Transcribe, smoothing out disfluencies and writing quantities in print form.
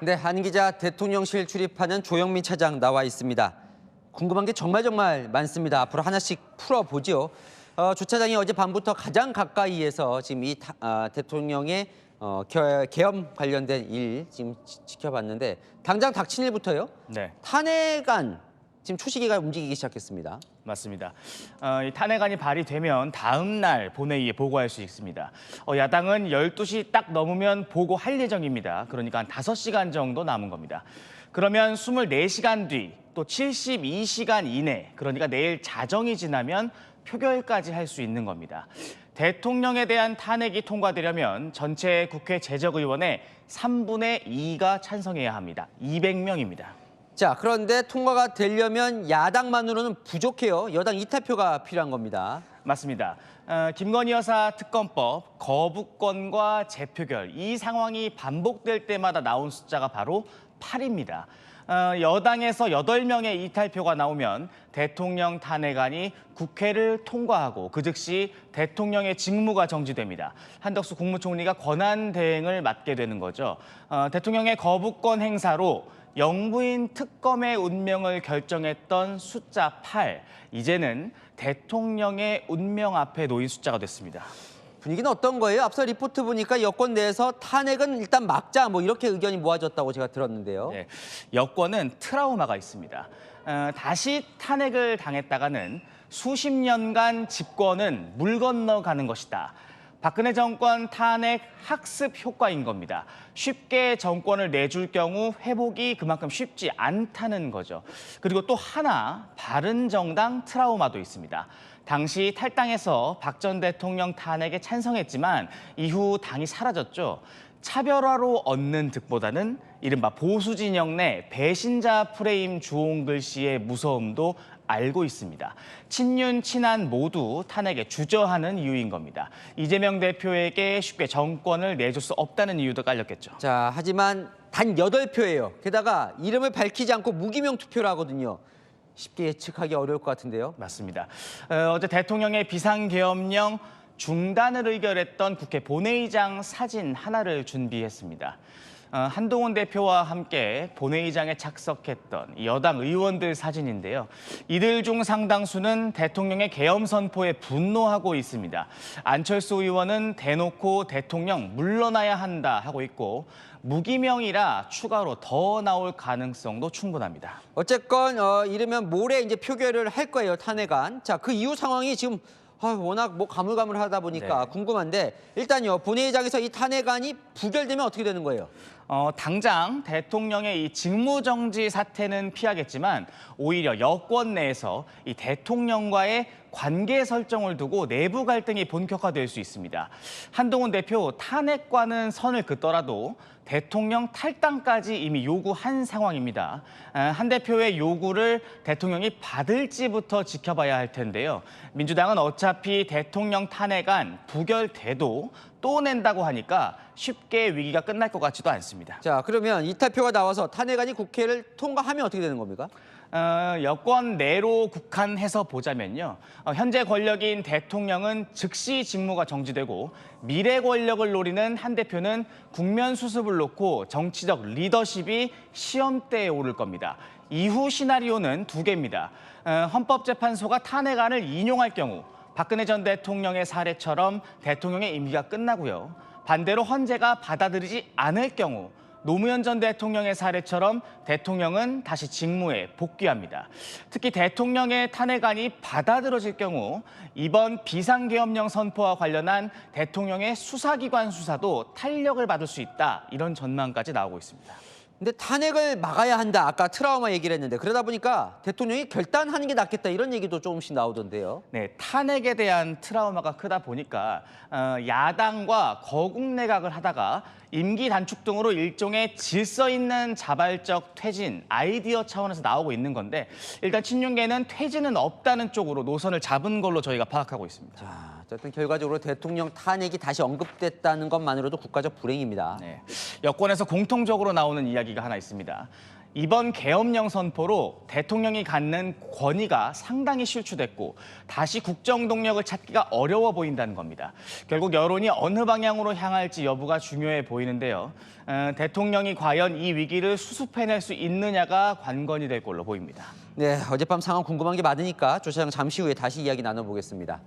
네, 한 기자 대통령실 출입하는 조영민 차장 나와 있습니다. 궁금한 게 정말 많습니다. 앞으로 하나씩 풀어보죠. 조 차장이 어제 밤부터 가장 가까이에서 지금 대통령의 계엄 관련된 일 지금 지켜봤는데 당장 닥친 일부터요. 네, 탄핵안 지금 초시기가 움직이기 시작했습니다. 맞습니다. 이 탄핵안이 발의되면 다음 날 본회의에 보고할 수 있습니다. 야당은 12시 딱 넘으면 보고할 예정입니다. 그러니까 한 5시간 정도 남은 겁니다. 그러면 24시간 뒤 또 72시간 이내, 그러니까 내일 자정이 지나면 표결까지 할 수 있는 겁니다. 대통령에 대한 탄핵이 통과되려면 전체 국회 재적의원의 3분의 2가 찬성해야 합니다. 200명입니다. 자, 그런데 통과가 되려면 야당만으로는 부족해요. 여당 이탈표가 필요한 겁니다. 맞습니다. 김건희 여사 특검법, 거부권과 재표결, 이 상황이 반복될 때마다 나온 숫자가 바로 8입니다. 여당에서 8명의 이탈표가 나오면 대통령 탄핵안이 국회를 통과하고 그 즉시 대통령의 직무가 정지됩니다. 한덕수 국무총리가 권한 대행을 맡게 되는 거죠. 대통령의 거부권 행사로 영부인 특검의 운명을 결정했던 숫자 8, 이제는 대통령의 운명 앞에 놓인 숫자가 됐습니다. 분위기는 어떤 거예요? 앞서 리포트 보니까 여권 내에서 탄핵은 일단 막자 뭐 이렇게 의견이 모아졌다고 제가 들었는데요. 네, 여권은 트라우마가 있습니다. 다시 탄핵을 당했다가는 수십 년간 집권은 물 건너가는 것이다. 박근혜 정권 탄핵 학습 효과인 겁니다. 쉽게 정권을 내줄 경우 회복이 그만큼 쉽지 않다는 거죠. 그리고 또 하나, 바른정당 트라우마도 있습니다. 당시 탈당해서 박 전 대통령 탄핵에 찬성했지만 이후 당이 사라졌죠. 차별화로 얻는 득보다는 이른바 보수 진영 내 배신자 프레임 주홍 글씨의 무서움도 알고 있습니다. 친윤, 친한 모두 탄핵에 주저하는 이유인 겁니다. 이재명 대표에게 쉽게 정권을 내줄 수 없다는 이유도 깔렸겠죠. 자, 하지만 단 8표예요. 게다가 이름을 밝히지 않고 무기명 투표를 하거든요. 쉽게 예측하기 어려울 것 같은데요. 맞습니다. 어제 대통령의 비상계엄령 중단을 의결했던 국회 본회의장 사진 하나를 준비했습니다. 한동훈 대표와 함께 본회의장에 착석했던 여당 의원들 사진인데요. 이들 중 상당수는 대통령의 계엄 선포에 분노하고 있습니다. 안철수 의원은 대놓고 대통령 물러나야 한다 하고 있고 무기명이라 추가로 더 나올 가능성도 충분합니다. 어쨌건 이르면 모레 이제 표결을 할 거예요, 탄핵안. 자, 그 이후 상황이 지금 워낙 뭐 가물가물하다 보니까 네. 궁금한데 일단요, 본회의장에서 이 탄핵안이 부결되면 어떻게 되는 거예요? 당장 대통령의 이 직무정지 사태는 피하겠지만 오히려 여권 내에서 이 대통령과의 관계 설정을 두고 내부 갈등이 본격화될 수 있습니다. 한동훈 대표 탄핵과는 선을 긋더라도 대통령 탈당까지 이미 요구한 상황입니다. 한 대표의 요구를 대통령이 받을지부터 지켜봐야 할 텐데요. 민주당은 어차피 대통령 탄핵안 부결돼도 또 낸다고 하니까 쉽게 위기가 끝날 것 같지도 않습니다. 자, 그러면 이탈표가 나와서 탄핵안이 국회를 통과하면 어떻게 되는 겁니까? 여권 내로 국한해서 보자면요. 현재 권력인 대통령은 즉시 직무가 정지되고 미래 권력을 노리는 한 대표는 국면 수습을 놓고 정치적 리더십이 시험대에 오를 겁니다. 이후 시나리오는 2개입니다. 헌법재판소가 탄핵안을 인용할 경우 박근혜 전 대통령의 사례처럼 대통령의 임기가 끝나고요. 반대로 헌재가 받아들이지 않을 경우 노무현 전 대통령의 사례처럼 대통령은 다시 직무에 복귀합니다. 특히 대통령의 탄핵안이 받아들여질 경우 이번 비상계엄령 선포와 관련한 대통령의 수사기관 수사도 탄력을 받을 수 있다, 이런 전망까지 나오고 있습니다. 근데 탄핵을 막아야 한다. 아까 트라우마 얘기를 했는데 그러다 보니까 대통령이 결단하는 게 낫겠다 이런 얘기도 조금씩 나오던데요. 네, 탄핵에 대한 트라우마가 크다 보니까 야당과 거국 내각을 하다가 임기 단축 등으로 일종의 질서 있는 자발적 퇴진, 아이디어 차원에서 나오고 있는 건데 일단 친윤계는 퇴진은 없다는 쪽으로 노선을 잡은 걸로 저희가 파악하고 있습니다. 자, 어쨌든 결과적으로 대통령 탄핵이 다시 언급됐다는 것만으로도 국가적 불행입니다. 네, 여권에서 공통적으로 나오는 이야기가 하나 있습니다. 이번 계엄령 선포로 대통령이 갖는 권위가 상당히 실추됐고 다시 국정 동력을 찾기가 어려워 보인다는 겁니다. 결국 여론이 어느 방향으로 향할지 여부가 중요해 보이는데요. 대통령이 과연 이 위기를 수습해낼 수 있느냐가 관건이 될 걸로 보입니다. 네, 어젯밤 상황 궁금한 게 많으니까 조 차장 잠시 후에 다시 이야기 나눠보겠습니다.